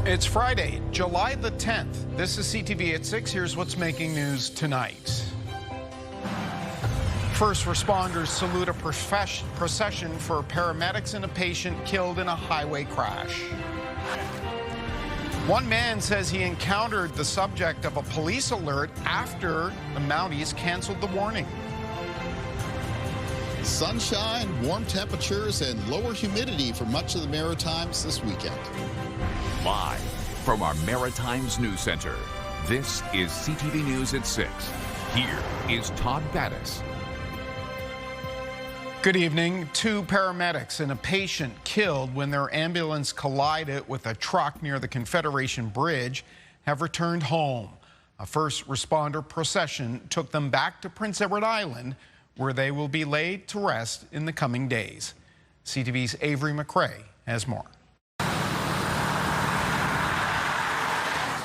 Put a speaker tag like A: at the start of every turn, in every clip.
A: It's Friday, July the 10th. This is CTV at 6. Here's what's making news tonight. First responders salute a procession for paramedics and a patient killed in a highway crash. One man says he encountered the subject of a police alert after the Mounties canceled the warning.
B: Sunshine, warm temperatures, and lower humidity for much of the Maritimes this weekend.
C: Live from our Maritimes News Center, this is CTV News at 6. Here is Todd Battis.
A: Good evening. 2 paramedics and a patient killed when their ambulance collided with a truck near the Confederation Bridge have returned home. A first responder procession took them back to Prince Edward Island, where they will be laid to rest in the coming days. CTV's Avery McRae has more.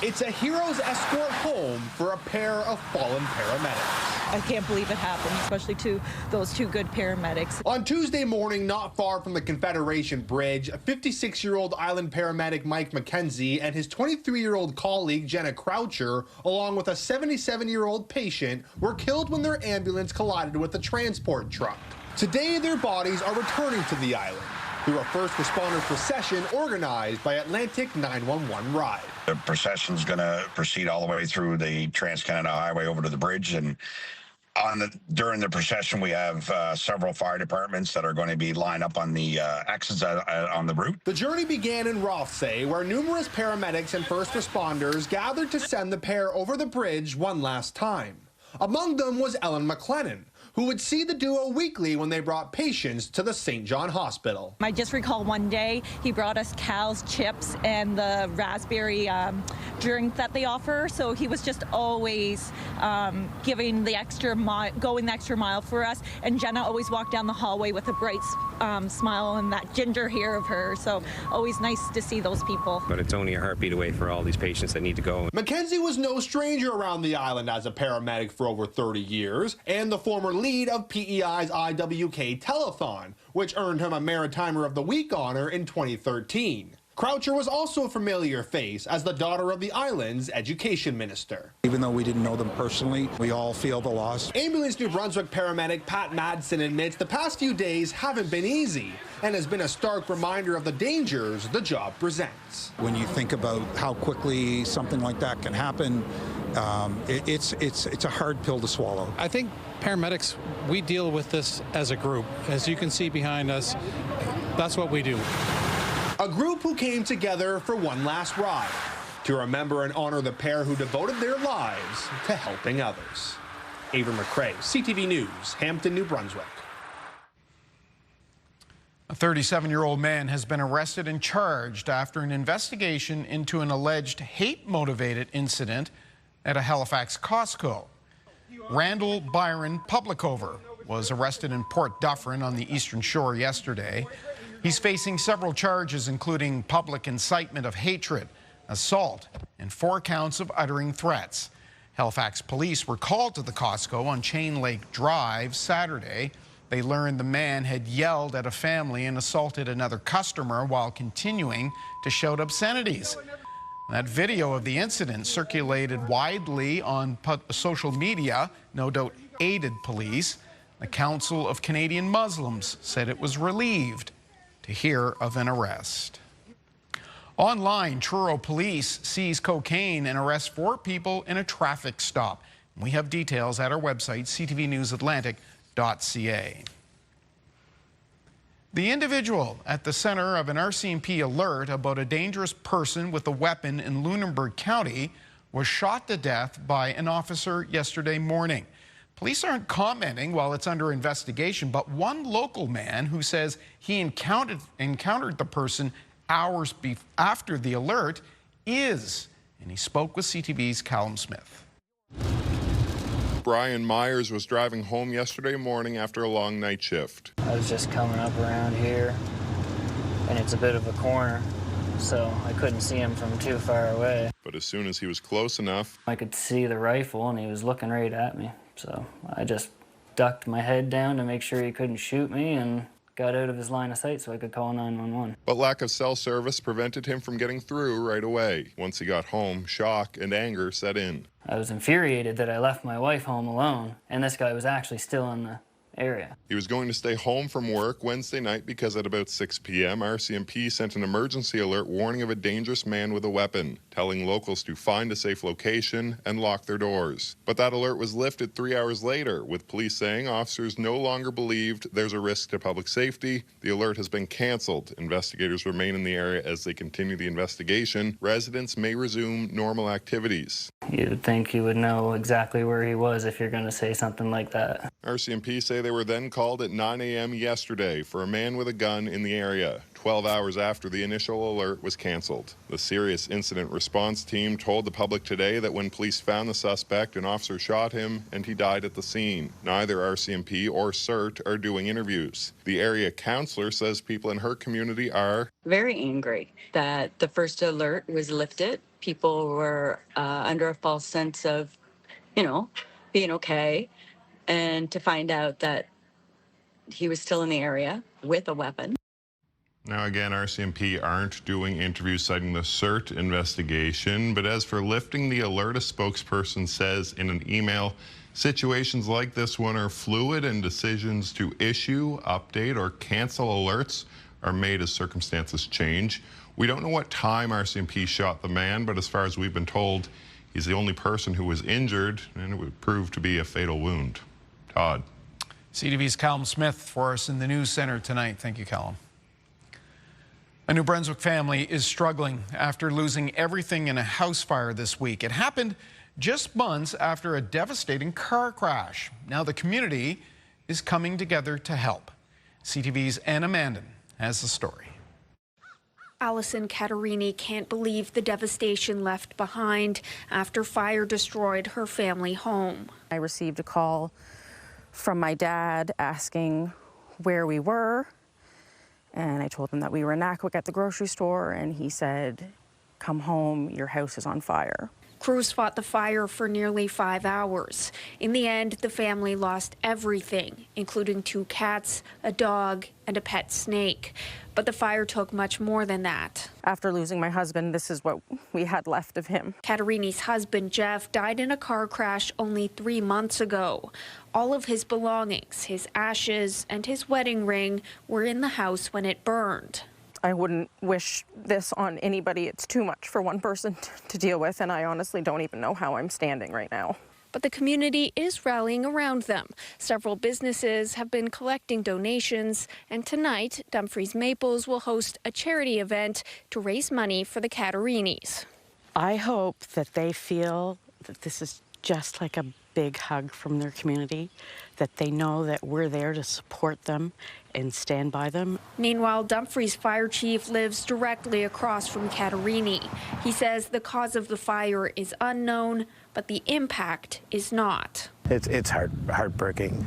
D: It's a hero's escort home for a pair of fallen paramedics.
E: I can't believe it happened, especially to those 2 good paramedics.
D: On Tuesday morning, not far from the Confederation Bridge, a 56-year-old island paramedic Mike McKenzie and his 23-year-old colleague Jenna Croucher, along with a 77-year-old patient, were killed when their ambulance collided with a transport truck. Today, their bodies are returning to the island through a first responder procession organized by Atlantic 911 Ride.
F: The procession's going to proceed all the way through the Trans-Canada Highway over to the bridge, and during the procession, we have several fire departments that are going to be lined up on the exits on the route.
D: The journey began in Rothsay, where numerous paramedics and first responders gathered to send the pair over the bridge one last time. Among them was Ellen McLennan, who would see the duo weekly when they brought patients to the St. John Hospital.
E: I just recall one day he brought us Cal's chips and the raspberry drink that they offer. So he was just always giving the extra going the extra mile for us. And Jenna always walked down the hallway with a bright smile and that ginger hair of her. So always nice to see those people.
G: But it's only a heartbeat away for all these patients that need to go.
D: McKenzie was no stranger around the island as a paramedic for over 30 years, and the former lead of PEI's IWK Telethon, which earned him a Maritimer of the Week honor in 2013. Croucher was also a familiar face as the daughter of the island's education minister.
H: Even though we didn't know them personally, we all feel the loss.
D: Ambulance New Brunswick paramedic Pat Madsen admits the past few days haven't been easy and has been a stark reminder of the dangers the job presents.
H: When you think about how quickly something like that can happen, it's a hard pill to swallow.
I: I think paramedics, we deal with this as a group. As you can see behind us, that's what we do.
D: A group who came together for one last ride to remember and honor the pair who devoted their lives to helping others. Avery McRae, CTV News, Hampton, New Brunswick.
A: A 37-year-old man has been arrested and charged after an investigation into an alleged hate-motivated incident at a Halifax Costco. Randall Byron Publicover was arrested in Port Dufferin on the Eastern Shore yesterday. He's facing several charges, including public incitement of hatred, assault, and 4 counts of uttering threats. Halifax police were called to the Costco on Chain Lake Drive Saturday. They learned the man had yelled at a family and assaulted another customer while continuing to shout obscenities. That video of the incident circulated widely on social media, no doubt aided police. The Council of Canadian Muslims said it was relieved to hear of an arrest. Online, Truro police seize cocaine and arrest 4 people in a traffic stop. We have details at our website, ctvnewsatlantic.ca. The individual at the center of an RCMP alert about a dangerous person with a weapon in Lunenburg County was shot to death by an officer yesterday morning. Police aren't commenting while it's under investigation, but one local man who says he encountered the person hours after the alert is, and he spoke with CTV's Callum Smith.
J: Brian Myers was driving home yesterday morning after a long night shift.
K: I was just coming up around here, and it's a bit of a corner, so I couldn't see him from too far away.
J: But as soon as he was close enough,
K: I could see the rifle, and he was looking right at me. So I just ducked my head down to make sure he couldn't shoot me, and got out of his line of sight so I could call 911.
J: But lack of cell service prevented him from getting through right away. Once he got home, shock and anger set in.
K: I was infuriated that I left my wife home alone, and this guy was actually still in the area.
J: He was going to stay home from work Wednesday night because at about 6 p.m., RCMP sent an emergency alert warning of a dangerous man with a weapon, telling locals to find a safe location and lock their doors. But that alert was lifted 3 hours later, with police saying officers no longer believed there's a risk to public safety. The alert has been canceled. Investigators remain in the area as they continue the investigation. Residents may resume normal activities.
K: You would think you would know exactly where he was if you're going to say something like that.
J: RCMP say they were then called at 9 a.m. yesterday for a man with a gun in the area, 12 hours after the initial alert was canceled. The Serious Incident Response Team told the public today that when police found the suspect, an officer shot him and he died at the scene. Neither RCMP or CERT are doing interviews. The area councillor says people in her community are
L: very angry that the first alert was lifted. People were under a false sense of, being okay. And to find out that he was still in the area with a weapon.
J: Now again, RCMP aren't doing interviews citing the CERT investigation, but as for lifting the alert, a spokesperson says in an email, situations like this one are fluid and decisions to issue, update, or cancel alerts are made as circumstances change. We don't know what time RCMP shot the man, but as far as we've been told, he's the only person who was injured, and it would prove to be a fatal wound. Todd.
A: CTV's Callum Smith for us in the news center tonight. Thank you, Callum. A New Brunswick family is struggling after losing everything in a house fire this week. It happened just months after a devastating car crash. Now the community is coming together to help. CTV's Anna Mandan has the story.
M: Allison Catarini can't believe the devastation left behind after fire destroyed her family home.
N: I received a call from my dad asking where we were, and I told him that we were in Nakwik at the grocery store, and he said, "Come home, your house is on fire."
M: Crews fought the fire for nearly 5 hours. In the end, the family lost everything, including 2 cats, a dog, and a pet snake. But the fire took much more than that.
N: After losing my husband, this is what we had left of him.
M: Catarini's husband, Jeff, died in a car crash only 3 months ago. All of his belongings, his ashes, and his wedding ring were in the house when it burned.
N: I wouldn't wish this on anybody. It's too much for one person to deal with, and I honestly don't even know how I'm standing right now.
M: But the community is rallying around them. Several businesses have been collecting donations, and tonight, Dumfries Maples will host a charity event to raise money for the Catarinis.
N: I hope that they feel that this is just like a big hug from their community, that they know that we're there to support them and stand by them.
M: Meanwhile, Dumfries Fire Chief lives directly across from Catarini. He says the cause of the fire is unknown, but the impact is not.
O: It's heartbreaking.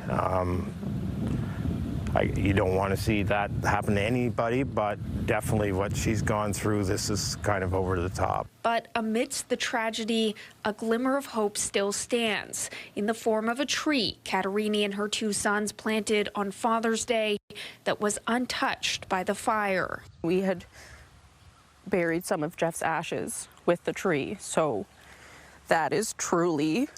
O: You don't want to see that happen to anybody, but definitely what she's gone through, this is kind of over the top.
M: But amidst the tragedy, a glimmer of hope still stands in the form of a tree Catarini and her 2 sons planted on Father's Day that was untouched by the fire.
N: We had buried some of Jeff's ashes with the tree, so that is truly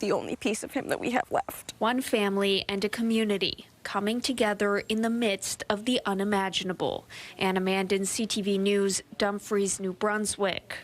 N: the only piece of him that we have left.
M: One family and a community coming together in the midst of the unimaginable. Anna Mandan, CTV News, Dumfries, New Brunswick.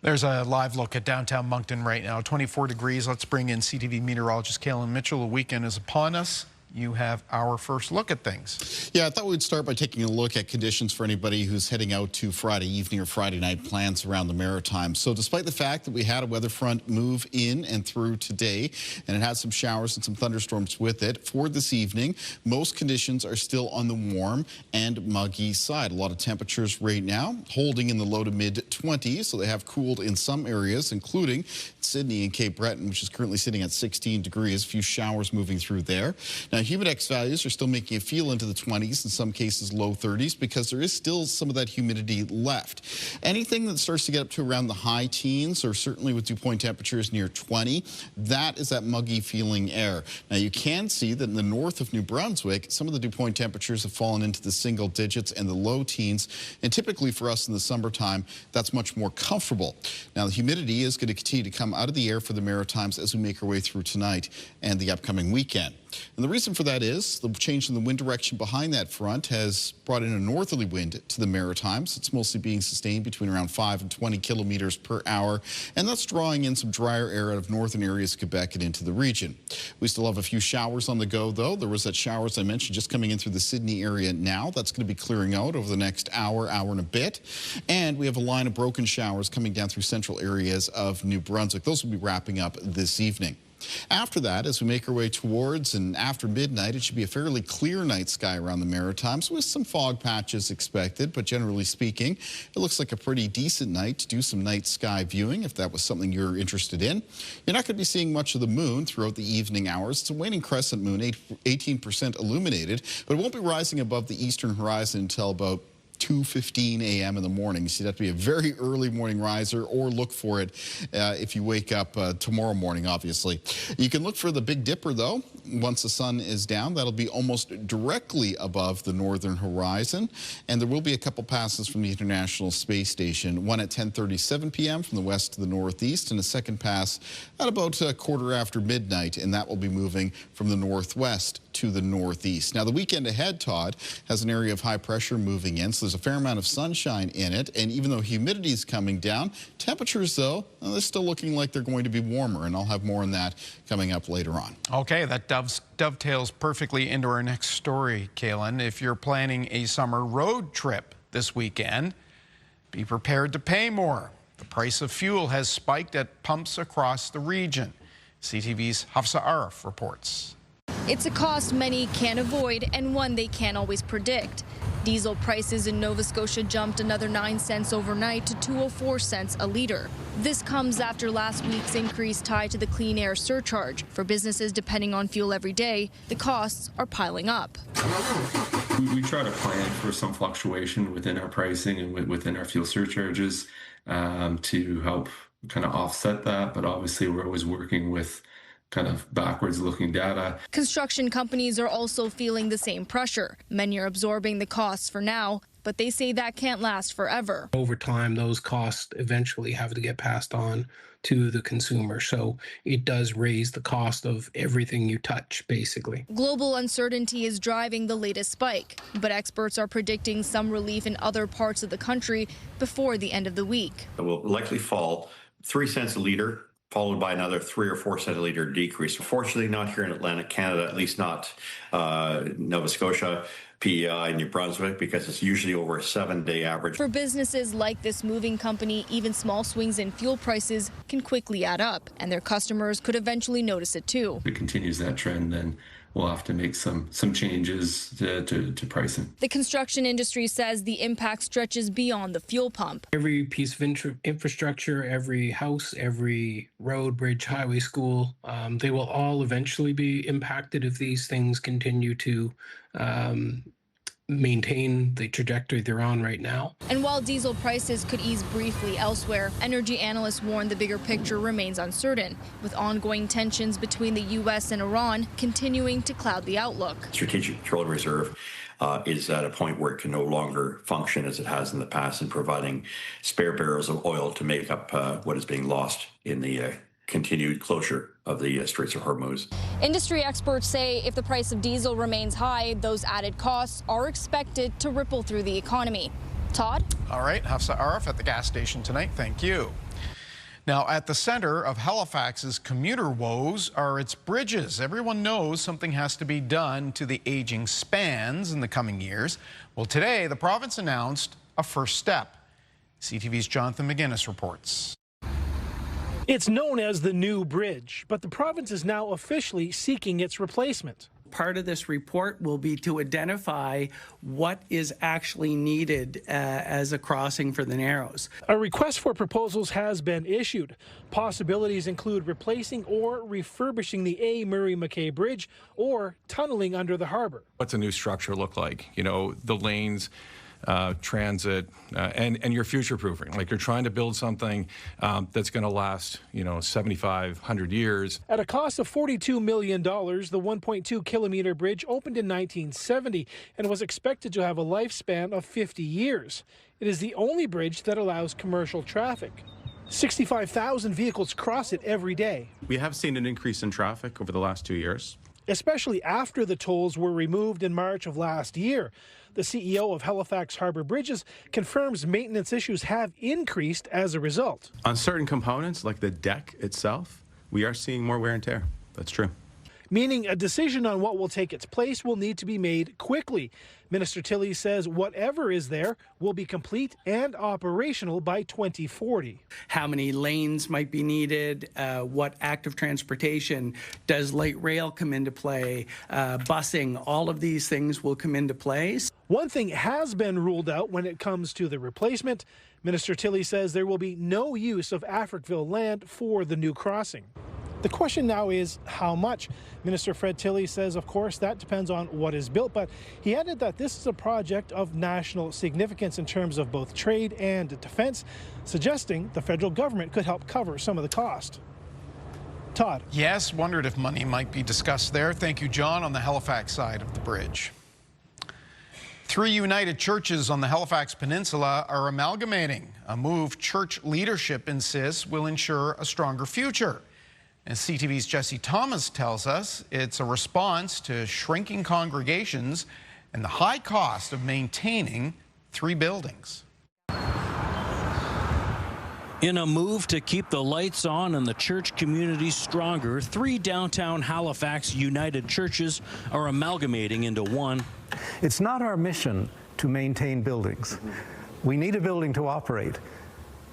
A: There's a live look at downtown Moncton right now. 24 degrees. Let's bring in CTV meteorologist Kaylin Mitchell. The weekend is upon us. You have our first look at things.
B: Yeah, I thought we'd start by taking a look at conditions for anybody who's heading out to Friday evening or Friday night plans around the Maritimes. So despite the fact that we had a weather front move in and through today, and it had some showers and some thunderstorms with it, for this evening, most conditions are still on the warm and muggy side. A lot of temperatures right now holding in the low to mid 20s, so they have cooled in some areas, including Sydney and Cape Breton, which is currently sitting at 16 degrees. A few showers moving through there. Now, Humidex values are still making it feel into the 20s, in some cases low 30s, because there is still some of that humidity left. Anything that starts to get up to around the high teens, or certainly with dew point temperatures near 20, that is that muggy feeling air. Now you can see that in the north of New Brunswick, some of the dew point temperatures have fallen into the single digits and the low teens, and typically for us in the summertime, that's much more comfortable. Now the humidity is going to continue to come out of the air for the Maritimes as we make our way through tonight and the upcoming weekend. And the reason for that is the change in the wind direction behind that front has brought in a northerly wind to the Maritimes. It's mostly being sustained between around 5 and 20 kilometers per hour, and that's drawing in some drier air out of northern areas of Quebec and into the region. We still have a few showers on the go, though. There was that shower, as I mentioned, just coming in through the Sydney area now. That's going to be clearing out over the next hour, hour and a bit. And we have a line of broken showers coming down through central areas of New Brunswick. Those will be wrapping up this evening. After that, as we make our way towards and after midnight, it should be a fairly clear night sky around the Maritimes with some fog patches expected, but generally speaking, it looks like a pretty decent night to do some night sky viewing if that was something you're interested in. You're not going to be seeing much of the moon throughout the evening hours. It's a waning crescent moon, 18% illuminated, but it won't be rising above the eastern horizon until about 2:15 a.m. in the morning. So that'd be a very early morning riser, or look for it if you wake up tomorrow morning, obviously. You can look for the Big Dipper, though. Once the sun is down, that'll be almost directly above the northern horizon. And there will be a couple passes from the International Space Station, one at 10:37 p.m. from the west to the northeast, and a second pass at about a quarter after midnight, and that will be moving from the northwest to the northeast. Now, the weekend ahead, Todd, has an area of high pressure moving in, so there's a fair amount of sunshine in it, and even though humidity is coming down, temperatures, though, they're still looking like they're going to be warmer, and I'll have more on that coming up later on.
A: Okay, that dovetails perfectly into our next story, Kaylin. If you're planning a summer road trip this weekend, be prepared to pay more. The price of fuel has spiked at pumps across the region. CTV's Hafsa Arif reports.
P: It's a cost many can't avoid and one they can't always predict. Diesel prices in Nova Scotia jumped another 9 cents overnight to 204 cents a litre. This comes after last week's increase tied to the clean air surcharge. For businesses depending on fuel every day, the costs are piling up.
Q: We try to plan for some fluctuation within our pricing and within our fuel surcharges to help kind of offset that. But obviously, we're always working with kind of backwards looking data.
P: Construction companies are also feeling the same pressure. Many are absorbing the costs for now, but they say that can't last forever.
R: Over time, those costs eventually have to get passed on to the consumer. So it does raise the cost of everything you touch, basically.
P: Global uncertainty is driving the latest spike, but experts are predicting some relief in other parts of the country before the end of the week.
S: It will likely fall 3 cents a litre, followed by another 3 or 4 cent a litre decrease. Fortunately, not here in Atlantic Canada, at least not Nova Scotia, PEI, New Brunswick, because it's usually over a 7-day average.
P: For businesses like this moving company, even small swings in fuel prices can quickly add up, and their customers could eventually notice it too.
Q: If it continues that trend, then we'll have to make some changes to pricing.
P: The construction industry says the impact stretches beyond the fuel pump.
R: Every piece of infrastructure, every house, every road, bridge, highway, school, they will all eventually be impacted if these things continue to maintain the trajectory they're on right now.
P: And while diesel prices could ease briefly elsewhere, energy analysts warn the bigger picture remains uncertain, with ongoing tensions between the U.S. and Iran continuing to cloud the outlook.
S: Strategic Petroleum Reserve is at a point where it can no longer function as it has in the past in providing spare barrels of oil to make up what is being lost in the continued closure of the Straits of Hormuz.
P: Industry experts say if the price of diesel remains high, those added costs are expected to ripple through the economy. Todd?
A: All right, Hafsa Arif at the gas station tonight. Thank you. Now, at the center of Halifax's commuter woes are its bridges. Everyone knows something has to be done to the aging spans in the coming years. Well, today, the province announced a first step. CTV's Jonathan McGuinness reports.
T: It's known as the new bridge, but the province is now officially seeking its replacement. part of this report will be to identify what is actually needed as a crossing for the Narrows.
U: A request for proposals has been issued. Possibilities include replacing or refurbishing the A. Murray McKay Bridge or tunneling under the harbor.
V: What's a new structure look like? You know, the lanes, transit, and you're future-proofing. Like, you're trying to build something that's going to last, 75, 100 years.
U: At a cost of $42 million, the 1.2-kilometer bridge opened in 1970 and was expected to have a lifespan of 50 years. It is the only bridge that allows commercial traffic. 65,000 vehicles cross it every day.
W: We have seen an increase in traffic over the last 2 years,
U: especially after the tolls were removed in March of last year. The CEO of Halifax Harbour Bridges confirms maintenance issues have increased as a result.
W: On certain components, like the deck itself, we are seeing more wear and tear. That's true.
U: Meaning a decision on what will take its place will need to be made quickly. Minister Tilley says whatever is there will be complete and operational by 2040.
T: How many lanes might be needed, what active transportation, does light rail come into play, busing, all of these things will come into place.
U: One thing has been ruled out when it comes to the replacement. Minister Tilley says there will be no use of Africville land for the new crossing. The question now is how much? Minister Fred Tilley says, of course, that depends on what is built, but he added that this is a project of national significance in terms of both trade and defense, suggesting the federal government could help cover some of the cost. Todd.
A: Yes, wondered if money might be discussed there. Thank you, John, on the Halifax side of the bridge. 3 United churches on the Halifax Peninsula are amalgamating, a move church leadership insists will ensure a stronger future. As CTV's Jesse Thomas tells us, it's a response to shrinking congregations and the high cost of maintaining 3 buildings.
X: In a move to keep the lights on and the church community stronger, 3 downtown Halifax United churches are amalgamating into one.
Y: It's not our mission to maintain buildings. We need a building to operate.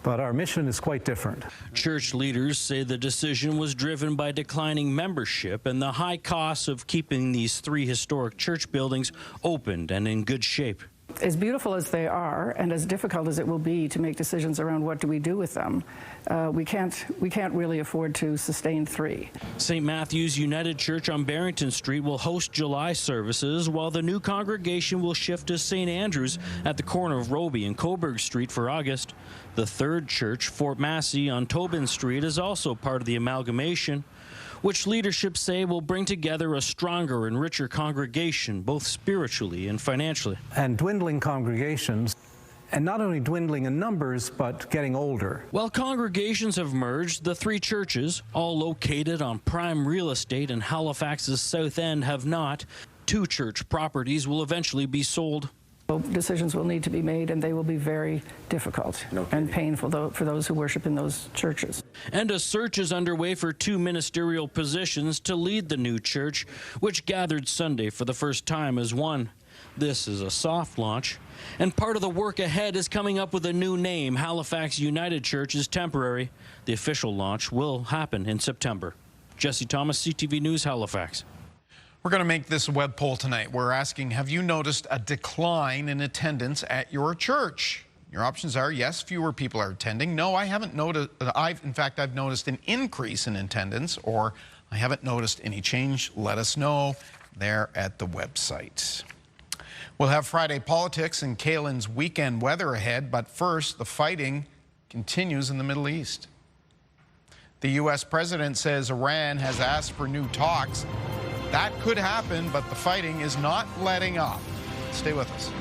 Y: But our mission is quite different.
X: Church leaders say the decision was driven by declining membership and the high costs of keeping these 3 historic church buildings opened and in good shape.
Z: As beautiful as they are, and as difficult as it will be to make decisions around what do we do with them, we can't really afford to sustain 3.
X: St. Matthew's United Church on Barrington Street will host July services, while the new congregation will shift to St. Andrew's at the corner of Roby and Coburg Street for August. The 3rd church, Fort Massey on Tobin Street, is also part of the amalgamation, which leadership say will bring together a stronger and richer congregation, both spiritually and financially.
Y: And dwindling congregations, and not only dwindling in numbers, but getting older.
X: While congregations have merged, the 3 churches, all located on prime real estate in Halifax's South End, have not. 2 church properties will eventually be sold.
Z: Decisions will need to be made, and they will be very difficult and painful for those who worship in those churches.
X: And a search is underway for 2 ministerial positions to lead the new church, which gathered Sunday for the first time as one. This is a soft launch, and part of the work ahead is coming up with a new name. Halifax United Church is temporary. The official launch will happen in September. Jesse Thomas, CTV News, Halifax.
A: We're going to make this web poll tonight. We're asking, have you noticed a decline in attendance at your church? Your options are yes, fewer people are attending. No, I haven't noticed. In fact, I've noticed an increase in attendance, or I haven't noticed any change. Let us know there at the website. We'll have Friday politics and Kaylin's weekend weather ahead, but first, the fighting continues in the Middle East. The U.S. president says Iran has asked for new talks. That could happen, but the fighting is not letting up. Stay with us.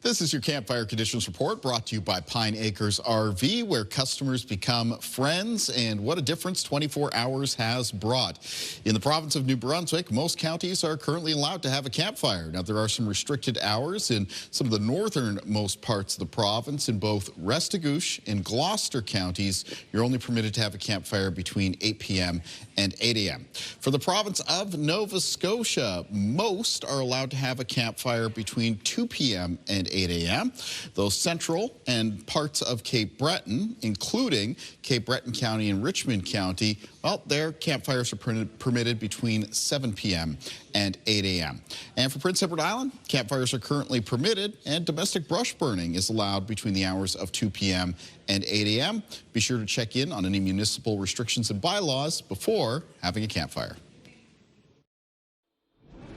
B: This is your Campfire Conditions Report, brought to you by Pine Acres RV, where customers become friends, and what a difference 24 hours has brought. In the province of New Brunswick, most counties are currently allowed to have a campfire. Now, there are some restricted hours in some of the northernmost parts of the province. In both Restigouche and Gloucester counties, you're only permitted to have a campfire between 8 p.m. and 8 a.m. For the province of Nova Scotia, most are allowed to have a campfire between 2 p.m. and 8 a.m. Those central and parts of Cape Breton, including Cape Breton County and Richmond County, well, their campfires are permitted between 7 p.m. and 8 a.m. And for Prince Edward Island, campfires are currently permitted and domestic brush burning is allowed between the hours of 2 p.m. and 8 a.m. Be sure to check in on any municipal restrictions and bylaws before having a campfire.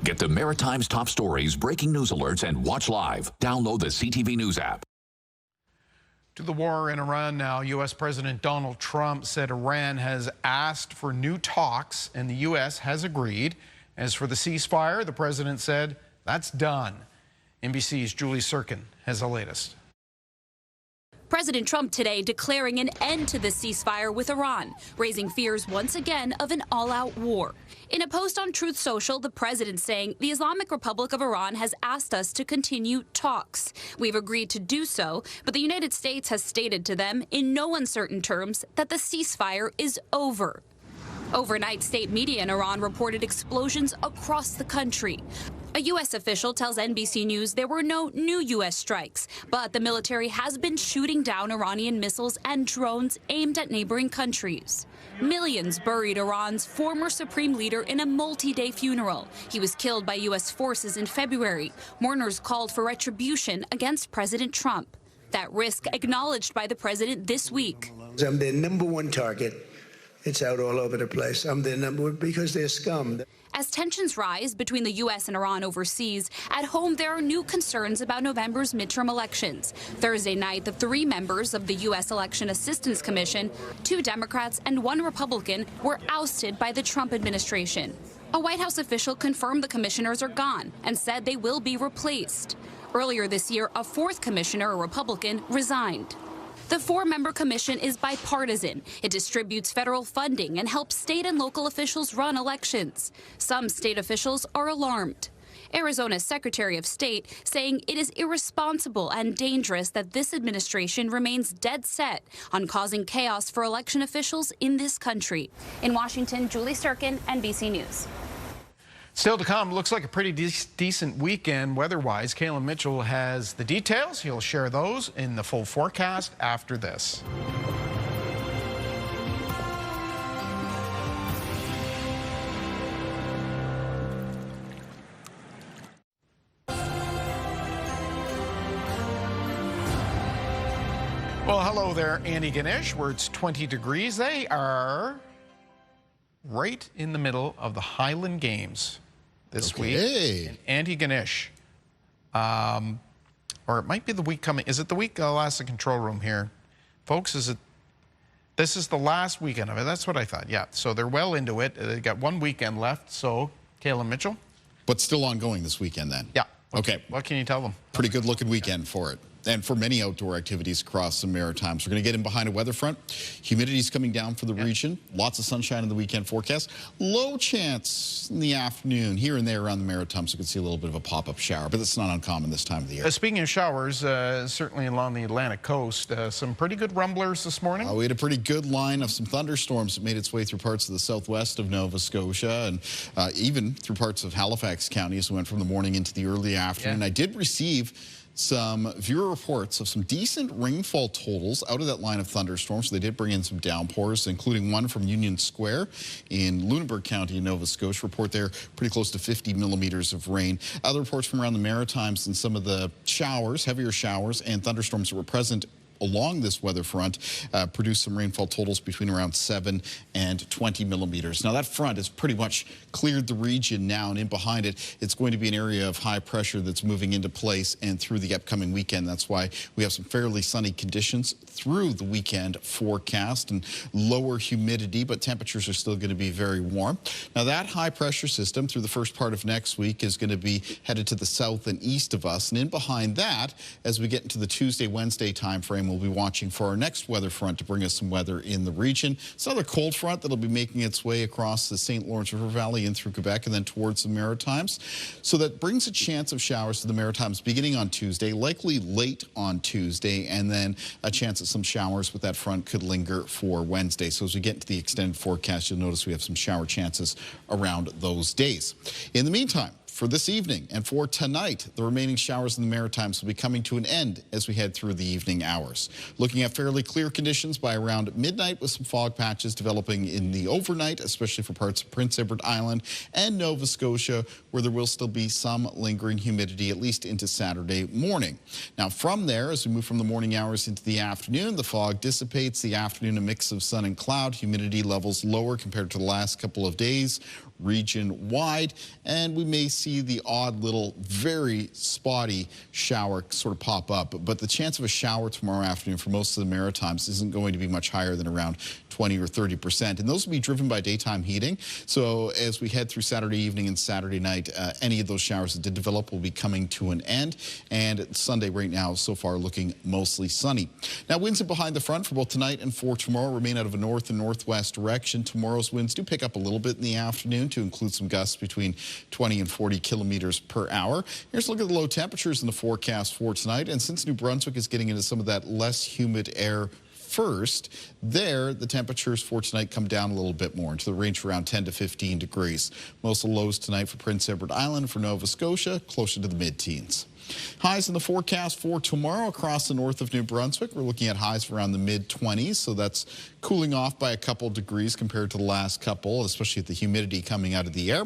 C: Get the Maritime's top stories, breaking news alerts, and watch live. Download the CTV News app.
A: To the war in Iran now, U.S. President Donald Trump said Iran has asked for new talks and the U.S. has agreed. As for the ceasefire, the president said that's done. NBC's Julie Sirkin has the latest.
E: President Trump today declaring an end to the ceasefire with Iran, raising fears once again of an all-out war. In a post on Truth Social, the president saying the Islamic Republic of Iran has asked us to continue talks. We've agreed to do so, but the United States has stated to them in no uncertain terms that the ceasefire is over. Overnight, state media in Iran reported explosions across the country. A U.S. official tells NBC News there were no new U.S. strikes, but the military has been shooting down Iranian missiles and drones aimed at neighboring countries. Millions buried Iran's former supreme leader in a multi-day funeral. He was killed by U.S. forces in February. Mourners called for retribution against President Trump. That risk acknowledged by the president this week.
F: I'm their #1 target. It's out all over the place. I'm their #1 because they're scum.
E: As tensions rise between the U.S. and Iran overseas, at home there are new concerns about November's midterm elections. Thursday night, the 3 members of the U.S. Election Assistance Commission, 2 Democrats and 1 Republican, were ousted by the Trump administration. A White House official confirmed the commissioners are gone and said they will be replaced. Earlier this year, a 4th commissioner, a Republican, resigned. The 4-member commission is bipartisan. It distributes federal funding and helps state and local officials run elections. Some state officials are alarmed. Arizona's Secretary of State saying it is irresponsible and dangerous that this administration remains dead set on causing chaos for election officials in this country. In Washington, Julie Sirkin, NBC News.
A: Still to come, looks like a pretty decent weekend weather-wise. Kalen Mitchell has the details. He'll share those in the full forecast after this. Well, hello there, Annie Ganesh, where it's 20 degrees. They are right in the middle of the Highland Games this week. And Andy Ganesh, or it might be the week coming. Is it the week? I'll ask the control room here. Folks, this is the last weekend of it. That's what I thought, yeah. So they're well into it. They got 1 weekend left, so Kalen Mitchell.
B: But still ongoing this weekend then?
A: Yeah.
B: Okay.
A: What can you tell them?
B: Pretty good looking weekend for it. And for many outdoor activities across the Maritimes. We're going to get in behind a weather front. Humidity's coming down for the region. Lots of sunshine in the weekend forecast. Low chance in the afternoon here and there around the Maritimes. You can see a little bit of a pop-up shower, but it's not uncommon this time of the year.
A: Speaking of showers, certainly along the Atlantic coast, some pretty good rumblers this morning.
B: We had a pretty good line of some thunderstorms that made its way through parts of the southwest of Nova Scotia and even through parts of Halifax County as we went from the morning into the early afternoon. I did receive some viewer reports of some decent rainfall totals out of that line of thunderstorms. So they did bring in some downpours, including one from Union Square in Lunenburg County in Nova Scotia. Report there pretty close to 50 millimeters of rain. Other reports from around the Maritimes and some of the showers, heavier showers and thunderstorms that were present along this weather front produced some rainfall totals between around 7 and 20 millimeters. Now that front has pretty much cleared the region now, and in behind it, it's going to be an area of high pressure that's moving into place and through the upcoming weekend. That's why we have some fairly sunny conditions through the weekend forecast and lower humidity, but temperatures are still going to be very warm. Now that high pressure system through the first part of next week is going to be headed to the south and east of us, and in behind that, as we get into the Tuesday, Wednesday time frame, we'll be watching for our next weather front to bring us some weather in the region. It's another cold front that'll be making its way across the St. Lawrence River Valley and through Quebec and then towards the Maritimes. So that brings a chance of showers to the Maritimes beginning on Tuesday, likely late on Tuesday, and then a chance that some showers with that front could linger for Wednesday. So as we get into the extended forecast, you'll notice we have some shower chances around those days. In the meantime, for this evening and for tonight, the remaining showers in the Maritimes will be coming to an end as we head through the evening hours. Looking at fairly clear conditions by around midnight with some fog patches developing in the overnight, especially for parts of Prince Edward Island and Nova Scotia, where there will still be some lingering humidity at least into Saturday morning. Now from there, as we move from the morning hours into the afternoon, the fog dissipates. The afternoon, a mix of sun and cloud, humidity levels lower compared to the last couple of days, region-wide, and we may see the odd little very spotty shower sort of pop up, but the chance of a shower tomorrow afternoon for most of the Maritimes isn't going to be much higher than around 20 or 30%, and those will be driven by daytime heating. So as we head through Saturday evening and Saturday night, any of those showers that did develop will be coming to an end, and Sunday right now so far looking mostly sunny. Now winds in behind the front for both tonight and for tomorrow remain out of a north and northwest direction. Tomorrow's winds do pick up a little bit in the afternoon to include some gusts between 20 and 40 kilometers per hour. Here's a look at the low temperatures in the forecast for tonight, and since New Brunswick is getting into some of that less humid air first, there the temperatures for tonight come down a little bit more into the range around 10 to 15 degrees. Most of the lows tonight for Prince Edward Island, for Nova Scotia, closer to the mid-teens. Highs in the forecast for tomorrow across the north of New Brunswick. We're looking at highs around the mid-20s, so that's cooling off by a couple degrees compared to the last couple, especially with the humidity coming out of the air.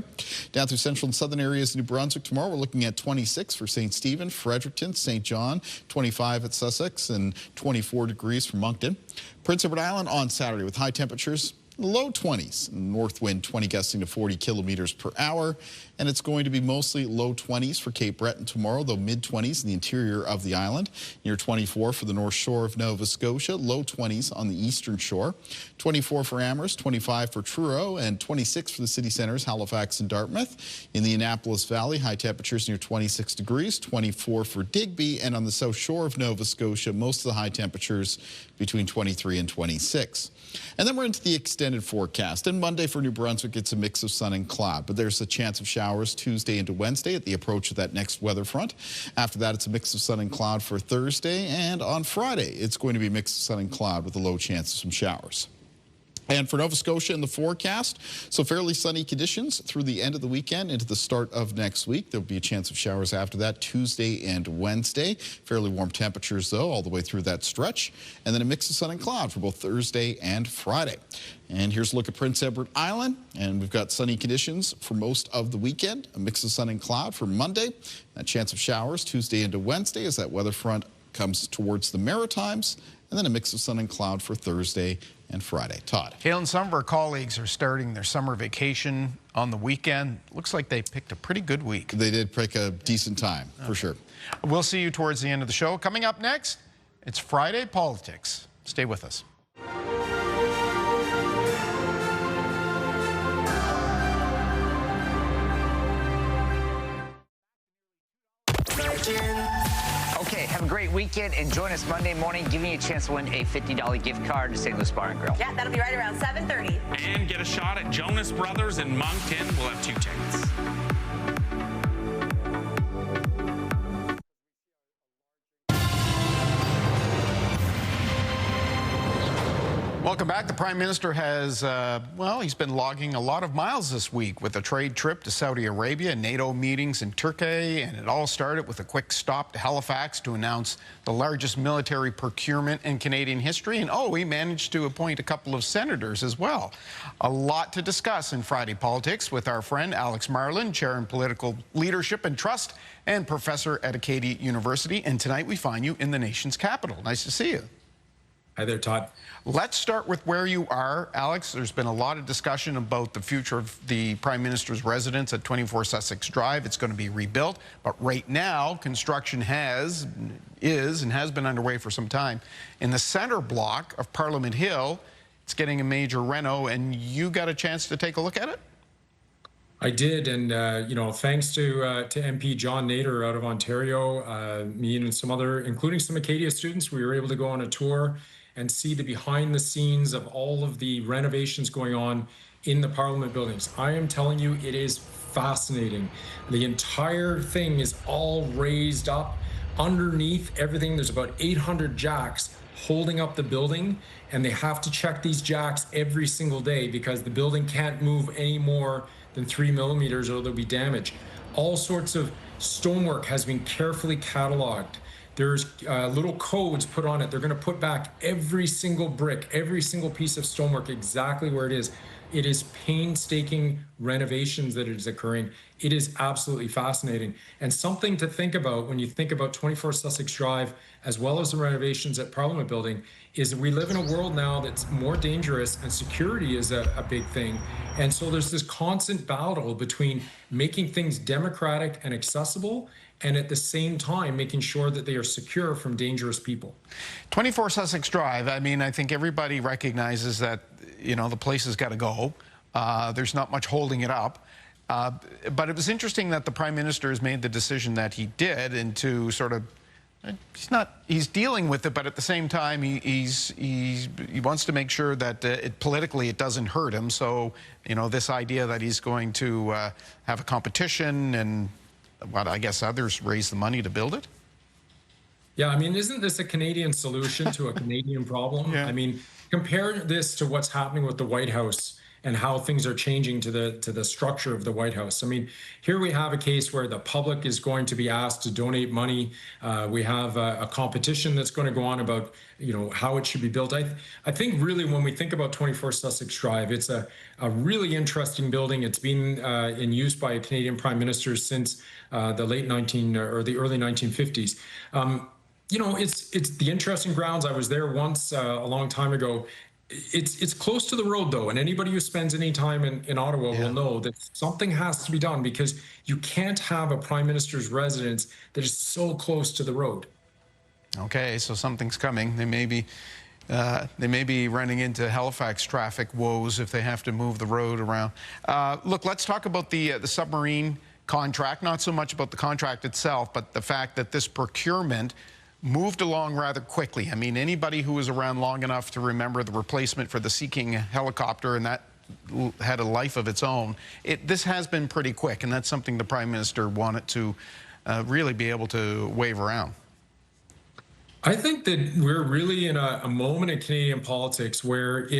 B: Down through central and southern areas of New Brunswick tomorrow, we're looking at 26 for St. Stephen, Fredericton, St. John, 25 at Sussex, and 24 degrees for Moncton. Prince Edward Island on Saturday with high temperatures, low 20s, north wind 20 gusting to 40 kilometers per hour, and it's going to be mostly low 20s for Cape Breton tomorrow, though mid-20s in the interior of the island, near 24 for the north shore of Nova Scotia, low 20s on the eastern shore, 24 for Amherst, 25 for Truro, and 26 for the city centers, Halifax and Dartmouth. In the Annapolis Valley, high temperatures near 26 degrees, 24 for Digby, and on the south shore of Nova Scotia, most of the high temperatures between 23 and 26. And then we're into the extended forecast. And Monday for New Brunswick, it's a mix of sun and cloud, but there's a chance of showers Tuesday into Wednesday at the approach of that next weather front. After that, it's a mix of sun and cloud for Thursday, and on Friday, it's going to be a mix of sun and cloud with a low chance of some showers. And for Nova Scotia in the forecast, so fairly sunny conditions through the end of the weekend into the start of next week. There'll be a chance of showers after that Tuesday and Wednesday. Fairly warm temperatures, though, all the way through that stretch. And then a mix of sun and cloud for both Thursday and Friday. And here's a look at Prince Edward Island. And we've got sunny conditions for most of the weekend. A mix of sun and cloud for Monday. A chance of showers Tuesday into Wednesday as that weather front comes towards the Maritimes. And then a mix of sun and cloud for Thursday and Friday. Todd.
A: Caitlin, some of our colleagues are starting their summer vacation on the weekend. Looks like they picked a pretty good week.
B: They did pick a decent time, for sure.
A: We'll see you towards the end of the show. Coming up next, it's Friday Politics. Stay with us.
D: Okay, have a great weekend and join us Monday morning, giving you a chance to win a $50 gift card to St. Louis Bar and Grill.
G: Yeah, that'll be right around 7:30.
H: And get a shot at Jonas Brothers in Moncton. We'll have 2 tickets.
A: Welcome back. The Prime Minister has, well, he's been logging a lot of miles this week with a trade trip to Saudi Arabia, NATO meetings in Turkey, and it all started with a quick stop to Halifax to announce the largest military procurement in Canadian history. And, oh, he managed to appoint a couple of senators as well. A lot to discuss in Friday Politics with our friend Alex Marlin, Chair in Political Leadership and Trust and Professor at Acadia University. And tonight we find you in the nation's capital. Nice to see you.
I: Hi there, Todd.
A: Let's start with where you are, Alex. There's been a lot of discussion about the future of the Prime Minister's residence at 24 Sussex Drive. It's going to be rebuilt, but right now, construction is and has been underway for some time. In the center block of Parliament Hill, it's getting a major reno, and you got a chance to take a look at it?
I: I did, and you know, thanks to MP John Nader out of Ontario, me and some other, including some Acadia students, we were able to go on a tour and see the behind the scenes of all of the renovations going on in the Parliament buildings. I am telling you, it is fascinating. The entire thing is all raised up underneath everything. There's about 800 jacks holding up the building, and they have to check these jacks every single day because the building can't move any more than 3 millimeters or there'll be damage. All sorts of stonework has been carefully cataloged. There's little codes put on it. They're going to put back every single brick, every single piece of stonework exactly where it is. It is painstaking renovations that is occurring. It is absolutely fascinating. And something to think about when you think about 24 Sussex Drive, as well as the renovations at Parliament Building, is that we live in a world now that's more dangerous and security is a big thing. And so there's this constant battle between making things democratic and accessible and at the same time making sure that they are secure from dangerous people.
A: 24 Sussex Drive, I mean, I think everybody recognizes that, you know, the place has got to go. There's not much holding it up. But it was interesting that the Prime Minister has made the decision that he did, and to sort of, he's dealing with it, but at the same time, he wants to make sure that politically it doesn't hurt him. So, you know, this idea that he's going to have a competition and what I guess others raise the money to build it.
I: Yeah, I mean, isn't this a Canadian solution to a Canadian problem? Yeah. I mean, compare this to what's happening with the White House and how things are changing to the structure of the White House. I mean, here we have a case where the public is going to be asked to donate money. We have a competition that's going to go on about, you know, how it should be built. I think really when we think about 24 Sussex Drive, it's a really interesting building. It's been in use by Canadian prime ministers since the early 1950s. You know, it's the interesting grounds. I was there once a long time ago. It's close to the road, though, and anybody who spends any time in Ottawa will know that something has to be done because you can't have a prime minister's residence that is so close to the road.
A: Okay, so something's coming. They may be running into Halifax traffic woes if they have to move the road around. Look, let's talk about the submarine contract. Not so much about the contract itself, but the fact that this procurement moved along rather quickly. I mean, anybody who was around long enough to remember the replacement for the Sea King helicopter, and that had a life of its own. This has been pretty quick, and that's something the Prime Minister wanted to really be able to wave around.
I: I think that we're really in a moment in Canadian politics where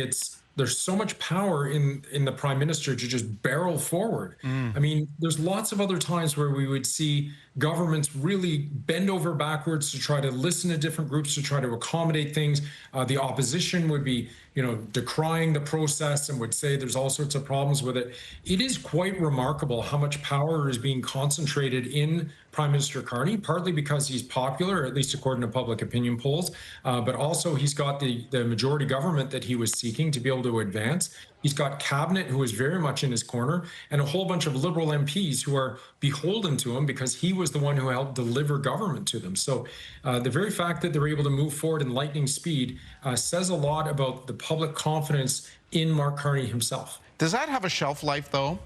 I: there's so much power in the Prime Minister to just barrel forward. I mean, there's lots of other times where we would see governments really bend over backwards to try to listen to different groups, to try to accommodate things. The opposition would be, you know, decrying the process and would say there's all sorts of problems with it. It is quite remarkable how much power is being concentrated in Prime Minister Carney, partly because he's popular, at least according to public opinion polls, but also he's got the majority government that he was seeking to be able to advance. He's got cabinet who is very much in his corner, and a whole bunch of Liberal MPs who are beholden to him because he was the one who helped deliver government to them. So the very fact that they're able to move forward in lightning speed says a lot about the public confidence in Mark Carney himself.
A: Does that have a shelf life, though,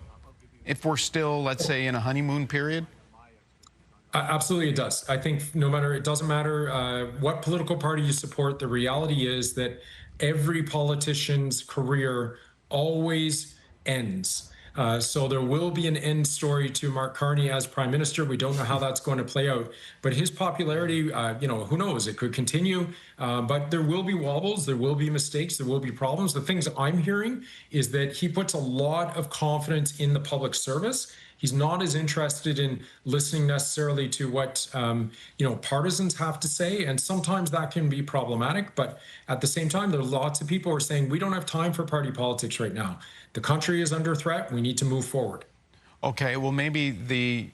A: if we're still, let's say, in a honeymoon period?
I: Absolutely, it does. I think it doesn't matter what political party you support, the reality is that every politician's career always ends. So there will be an end story to Mark Carney as Prime Minister. We don't know how that's going to play out, but his popularity, you know, who knows? It could continue, but there will be wobbles, there will be mistakes, there will be problems. The things I'm hearing is that he puts a lot of confidence in the public service. He's not as interested in listening necessarily to what you know, partisans have to say, and sometimes that can be problematic. But at the same time, there are lots of people who are saying we don't have time for party politics right now. The country is under threat. We need to move forward. Okay, well, maybe the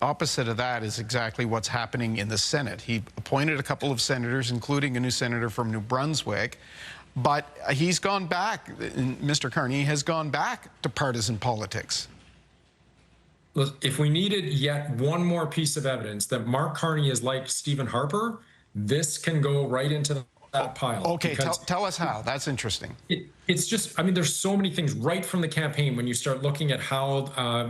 I: opposite of that is exactly what's happening in the Senate. He appointed a couple of senators, including a new senator from New Brunswick. But he's gone back, Mr. Carney has gone back to partisan politics. If we needed yet one more piece of evidence that Mark Carney is like Stephen Harper, this can go right into that pile. Okay, tell us how. That's interesting. It's just, I mean, there's so many things right from the campaign when you start looking at how,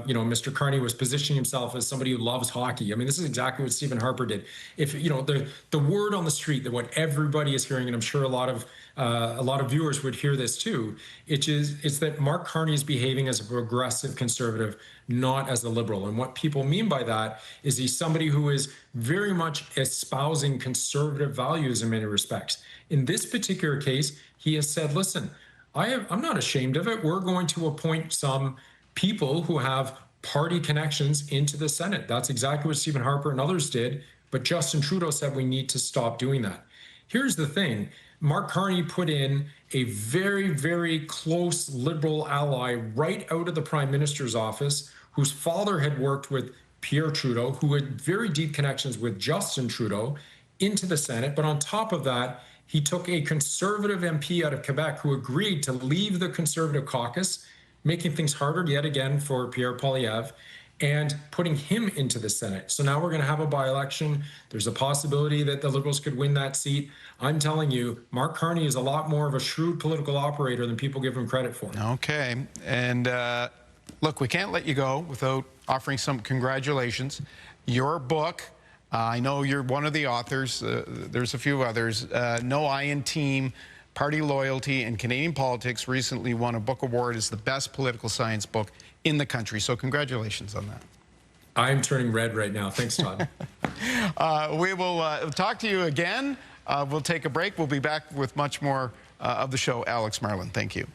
I: Mr. Carney was positioning himself as somebody who loves hockey. I mean, this is exactly what Stephen Harper did. If, the word on the street that what everybody is hearing, and I'm sure a lot of viewers would hear this too, it's that Mark Carney is behaving as a progressive conservative, not as a liberal. And what people mean by that is he's somebody who is very much espousing conservative values in many respects. In this particular case, he has said, listen, I'm not ashamed of it. We're going to appoint some people who have party connections into the Senate. That's exactly what Stephen Harper and others did. But Justin Trudeau said we need to stop doing that. Here's the thing. Mark Carney put in a very, very close liberal ally right out of the Prime Minister's office, whose father had worked with Pierre Trudeau, who had very deep connections with Justin Trudeau, into the Senate. But on top of that, he took a conservative MP out of Quebec who agreed to leave the Conservative caucus, making things harder yet again for Pierre Poilievre, and putting him into the Senate. So now we're going to have a by-election. There's a possibility that the Liberals could win that seat. I'm telling you, Mark Carney is a lot more of a shrewd political operator than people give him credit for.
A: Okay. And look, we can't let you go without offering some congratulations. Your book, I know you're one of the authors. There's a few others. No I in Team, Party Loyalty and Canadian Politics recently won a book award as the best political science book in the country. So congratulations on that.
I: I'm turning red right now. Thanks, Todd.
A: We will talk to you again. We'll take a break. We'll be back with much more of the show. Alex Marlin, thank you.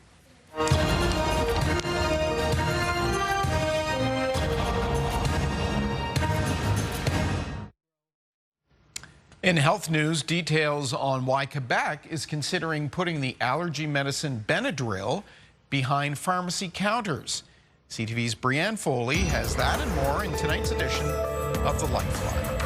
A: In health news, details on why Quebec is considering putting the allergy medicine Benadryl behind pharmacy counters. CTV's Brianne Foley has that and more in tonight's edition of The Lifeline.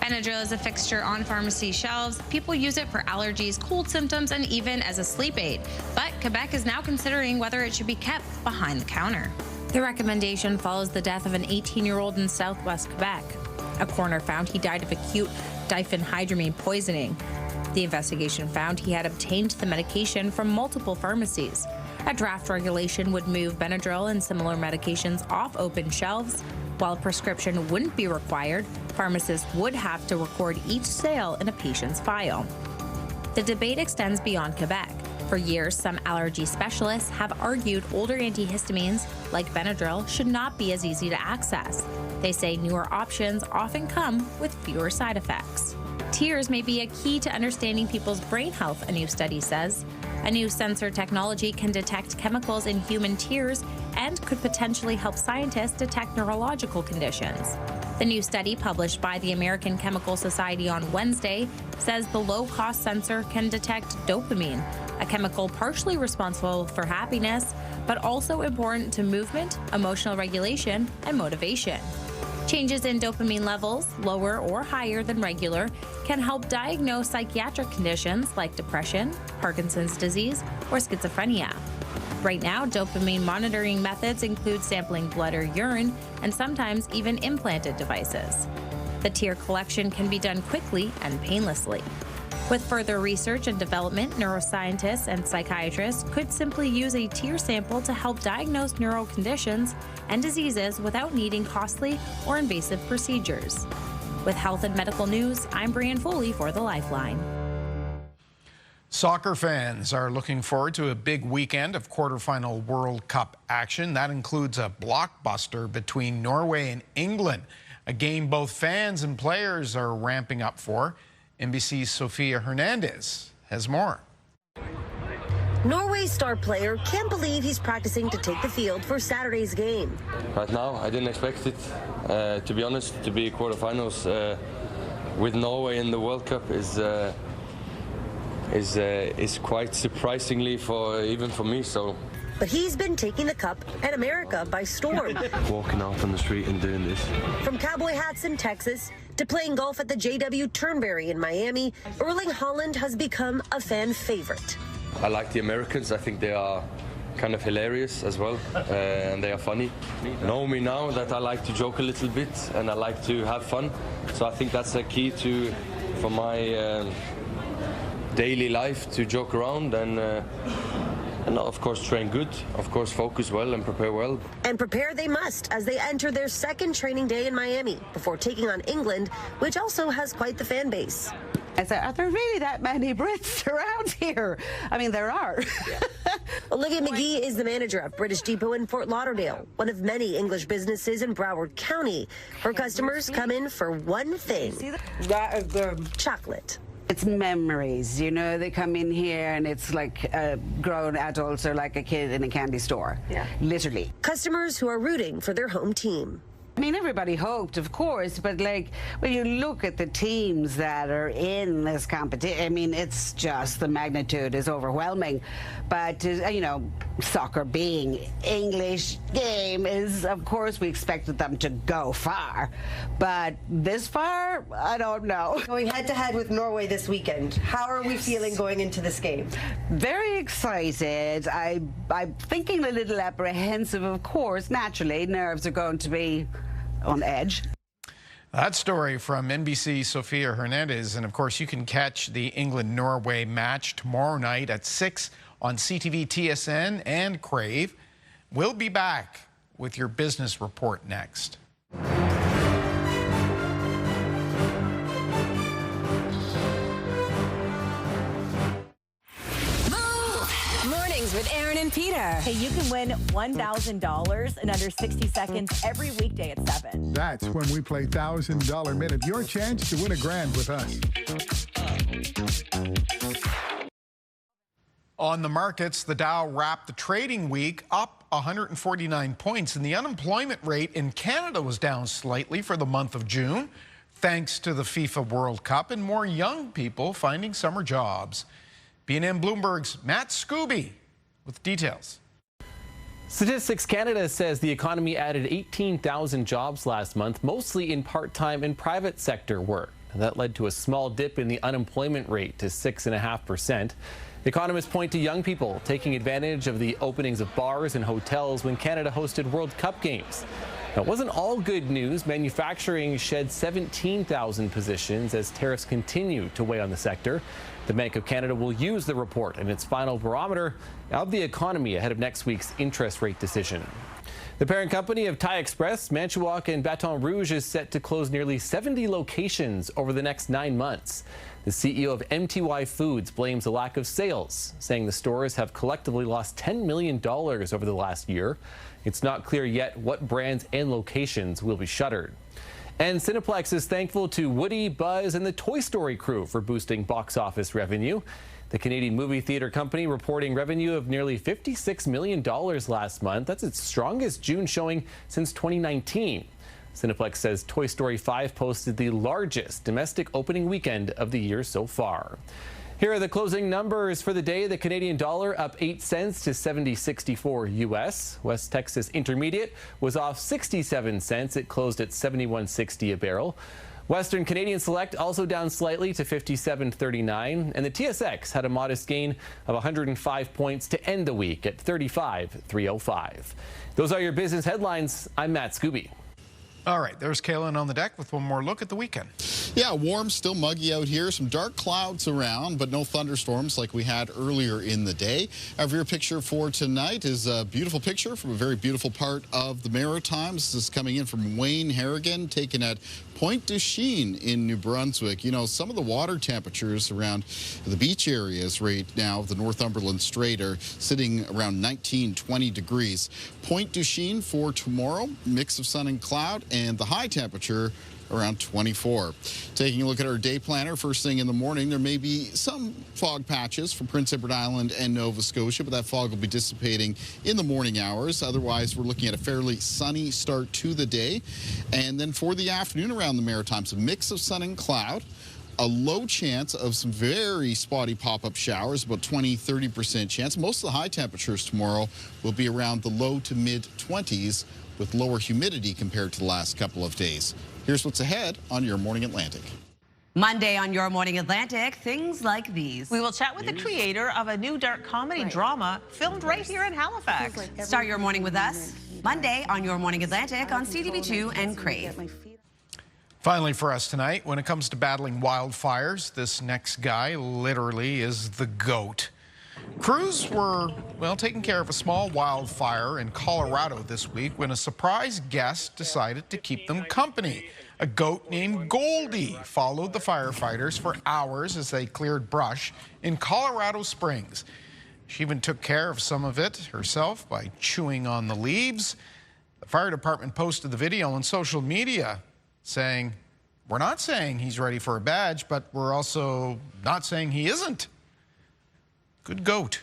G: Benadryl is a fixture on pharmacy shelves. People use it for allergies, cold symptoms, and even as a sleep aid. But Quebec is now considering whether it should be kept behind the counter. The recommendation follows the death of an 18-year-old in southwest Quebec. A coroner found he died of acute diphenhydramine poisoning. The investigation found he had obtained the medication from multiple pharmacies. A draft regulation would move Benadryl and similar medications off open shelves. While a prescription wouldn't be required, pharmacists would have to record each sale in a patient's file. The debate extends beyond Quebec. For years, some allergy specialists have argued older antihistamines, like Benadryl, should not be as easy to access. They say newer options often come with fewer side effects. Tears may be a key to understanding people's brain health, a new study says. A new sensor technology can detect chemicals in human tears and could potentially help scientists detect neurological conditions. The new study, published by the American Chemical Society on Wednesday, says the low-cost sensor can detect dopamine, a chemical partially responsible for happiness, but also important to movement, emotional regulation, and motivation. Changes in dopamine levels, lower or higher than regular, can help diagnose psychiatric conditions like depression, Parkinson's disease, or schizophrenia. Right now, dopamine monitoring methods include sampling blood or urine, and sometimes even implanted devices. The tear collection can be done quickly and painlessly. With further research and development, neuroscientists and psychiatrists could simply use a tear sample to help diagnose neural conditions and diseases without needing costly or invasive procedures. With health and medical news, I'm Brianne Foley for The Lifeline.
A: Soccer fans are looking forward to a big weekend of quarterfinal World Cup action. That includes a blockbuster between Norway and England, a game both fans and players are ramping up for. NBC's Sofia Hernandez has more.
J: Norway's star player can't believe he's practicing to take the field for Saturday's game.
K: Right now, I didn't expect it. To be honest, to be quarterfinals with Norway in the World Cup is quite surprisingly even for me. So.
J: But he's been taking the cup and America by storm.
K: Walking out on the street and doing this.
J: From cowboy hats in Texas to playing golf at the JW Turnberry in Miami, Erling Haaland has become a fan favorite.
K: I like the Americans. I think they are kind of hilarious as well, and they are funny. Know me now that I like to joke a little bit and I like to have fun. So I think that's a key for my daily life, to joke around and and of course train good, of course focus well and prepare well.
J: And prepare they must as they enter their second training day in Miami before taking on England, which also has quite the fan base.
L: I said, are there really that many Brits around here? I mean, there are.
J: Olivia McGee is the manager of British Depot in Fort Lauderdale, one of many English businesses in Broward County. Her customers come in for one thing, chocolate.
L: It's memories, you know, they come in here and it's like grown adults or like a kid in a candy store, literally.
J: Customers who are rooting for their home team.
L: I mean, everybody hoped, of course, but like when you look at the teams that are in this competition, I mean, it's just the magnitude is overwhelming. But, you know, soccer being English game is, of course, we expected them to go far. But this far, I don't know.
J: Going head to head with Norway this weekend. How are we feeling going into this game?
L: Very excited. I'm thinking a little apprehensive, of course. Naturally, nerves are going to be on edge.
A: That story from NBC's Sofia Hernandez. And of course, you can catch the England-Norway match tomorrow night at 6 on CTV, TSN, and Crave. We'll be back with your business report next.
M: With Aaron and Peter.
N: Hey, you can win $1,000 in under 60 seconds every weekday at 7.
O: That's when we play $1,000 Minute. Your chance to win $1,000 with us.
A: On the markets, the Dow wrapped the trading week up 149 points, and the unemployment rate in Canada was down slightly for the month of June, thanks to the FIFA World Cup and more young people finding summer jobs. BNN Bloomberg's Matt Scooby with details.
Q: Statistics Canada says the economy added 18,000 jobs last month, mostly in part-time and private sector work. That led to a small dip in the unemployment rate to 6.5%. Economists point to young people taking advantage of the openings of bars and hotels when Canada hosted World Cup games. Now, it wasn't all good news. Manufacturing shed 17,000 positions as tariffs continue to weigh on the sector. The Bank of Canada will use the report in its final barometer of the economy ahead of next week's interest rate decision. The parent company of Thai Express, Manchukuo and Baton Rouge is set to close nearly 70 locations over the next 9 months. The CEO of MTY Foods blames a lack of sales, saying the stores have collectively lost $10 million over the last year. It's not clear yet what brands and locations will be shuttered. And Cineplex is thankful to Woody, Buzz, and the Toy Story crew for boosting box office revenue. The Canadian movie theater company reporting revenue of nearly $56 million last month. That's its strongest June showing since 2019. Cineplex says Toy Story 5 posted the largest domestic opening weekend of the year so far. Here are the closing numbers for the day. The Canadian dollar up 8 cents to 70.64 U.S. West Texas Intermediate was off 67 cents. It closed at 71.60 a barrel. Western Canadian Select also down slightly to 57.39. And the TSX had a modest gain of 105 points to end the week at 35.305. Those are your business headlines. I'm Matt Scooby.
A: All right, there's Kaylin on the deck with one more look at the weekend.
B: Yeah, warm, still muggy out here. Some dark clouds around, but no thunderstorms like we had earlier in the day. Our viewer picture for tonight is a beautiful picture from a very beautiful part of the Maritimes. This is coming in from Wayne Harrigan, taken at Point du Chien in New Brunswick. You know, some of the water temperatures around the beach areas right now of the Northumberland Strait are sitting around 19, 20 degrees. Point du Chien for tomorrow, mix of sun and cloud, and the high temperature around 24. Taking a look at our day planner, first thing in the morning, there may be some fog patches for Prince Edward Island and Nova Scotia, but that fog will be dissipating in the morning hours. Otherwise, we're looking at a fairly sunny start to the day. And then for the afternoon around the Maritimes, a mix of sun and cloud. A low chance of some very spotty pop-up showers, about 20-30% chance. Most of the high temperatures tomorrow will be around the low to mid-20s with lower humidity compared to the last couple of days. Here's what's ahead on Your Morning Atlantic.
R: Monday on Your Morning Atlantic, things like these. We will chat with the creator of a new dark comedy drama filmed right here in Halifax. Start your morning with us Monday on Your Morning Atlantic on CTV2 and Crave.
A: Finally for us tonight, when it comes to battling wildfires, this next guy literally is the GOAT. Crews were, well, taking care of a small wildfire in Colorado this week when a surprise guest decided to keep them company. A goat named Goldie followed the firefighters for hours as they cleared brush in Colorado Springs. She even took care of some of it herself by chewing on the leaves. The fire department posted the video on social media saying, "We're not saying he's ready for a badge, but we're also not saying he isn't." Good goat.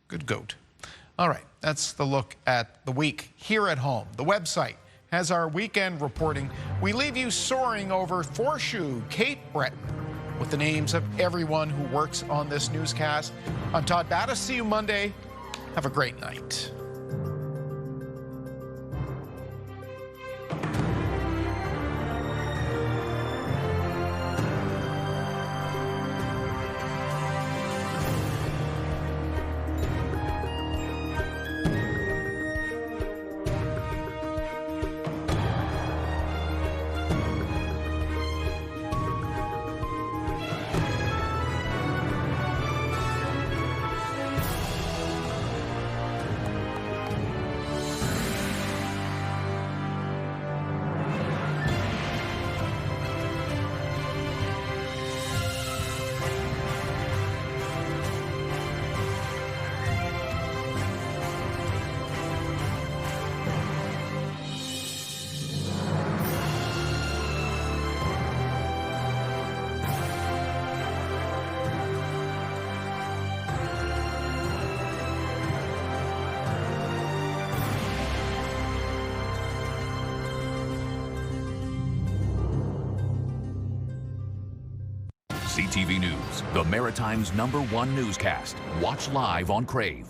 A: Good goat. All right, that's the look at the week here at home. The website has our weekend reporting. We leave you soaring over Forshoe, Cape Breton, with the names of everyone who works on this newscast. I'm Todd Battis. See you Monday. Have a great night.
C: CTV News, the Maritime's #1 newscast. Watch live on Crave.